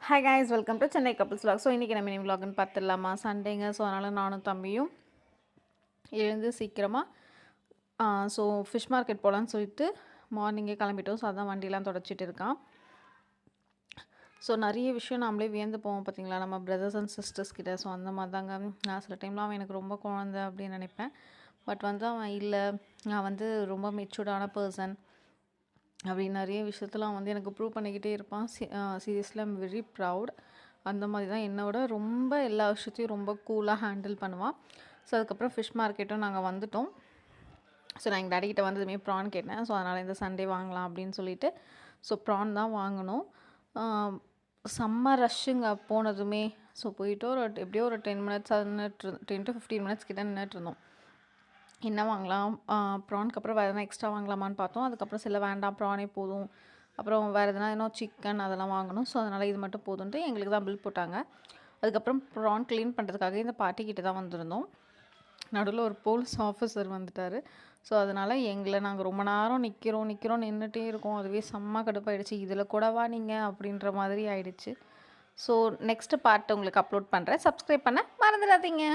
Hi guys, welcome to Chennai couples vlog. So இன்றைக்கி நம்ம vlogன்னு பார்த்துடலாமா? சண்டேங்க. ஸோ அதனால் நானும் தம்பியும் எழுந்து சீக்கிரமாக ஸோ ஃபிஷ் மார்க்கெட் போகலான்னு சொல்லிட்டு மார்னிங்கே கிளம்பிட்டோம். ஸோ அதான் வண்டிலாம் தொடச்சிட்டு இருக்கான். ஸோ நிறைய விஷயம் நம்மளே வியந்து போவோம் பார்த்தீங்களா, நம்ம பிரதர்ஸ் அண்ட் சிஸ்டர்ஸ் கிட்ட. ஸோ அந்த மாதிரி தாங்க. நான் சில டைம்லாம் அவன் எனக்கு ரொம்ப குழந்தை அப்படின்னு நினைப்பேன். பட் வந்து அவன் இல்லை, நான் வந்து ரொம்ப மெச்சூர்டான பர்சன் அப்படின்னு நிறைய விஷயத்தில் அவன் வந்து எனக்கு ப்ரூவ் பண்ணிக்கிட்டே இருப்பான். Seriously I'm very proud. அந்த மாதிரி தான் என்னோட ரொம்ப எல்லா விஷயத்தையும் ரொம்ப கூலாக ஹேண்டில் பண்ணுவான். ஸோ அதுக்கப்புறம் ஃபிஷ் மார்க்கெட்டும் நாங்கள் வந்துவிட்டோம். ஸோ நான் எங்கள் டாடிக்கிட்ட வந்ததுமே ப்ரான் கேட்டேன். ஸோ அதனால் இந்த சண்டே வாங்கலாம் அப்படின்னு சொல்லிட்டு ஸோ ப்ரான் தான் வாங்கினோம். செம்ம ரஷ்ஷுங்க போனதுமே. ஸோ போயிட்டு எப்படியோ ஒரு 10 மினிட்ஸ் 10 to 15 மினிட்ஸ் கிட்ட நின்றுட்டுருந்தோம். என்ன வாங்கலாம், ப்ரானுக்கு அப்புறம் வேறு எதனா எக்ஸ்ட்ரா வாங்கலாமான்னு பார்த்தோம். அதுக்கப்புறம் சில வேண்டாம், ப்ரானே போதும். அப்புறம் வேறு எதனா இன்னும் சிக்கன் அதெல்லாம் வாங்கணும். ஸோ அதனால் இது மட்டும் போதுன்ட்டு எங்களுக்கு தான் பில் போட்டாங்க. அதுக்கப்புறம் ப்ரான் க்ளீன் பண்ணுறதுக்காக இந்த பாட்டிக்கிட்ட தான் வந்திருந்தோம். நடுவில் ஒரு போலீஸ் ஆஃபீஸர் வந்துட்டார். ஸோ அதனால் எங்களை நாங்கள் ரொம்ப நேரம் நிற்கிறோம் நின்றுட்டே இருக்கோம். அதுவே செம்ம கடுப்பாயிடுச்சு. இதில் கூடவா நீங்கள் அப்படின்ற மாதிரி ஆயிடுச்சு. ஸோ நெக்ஸ்ட்டு பார்ட் உங்களுக்கு அப்லோட் பண்ணுறேன். சப்ஸ்கிரைப் பண்ண மறந்துடாதீங்க.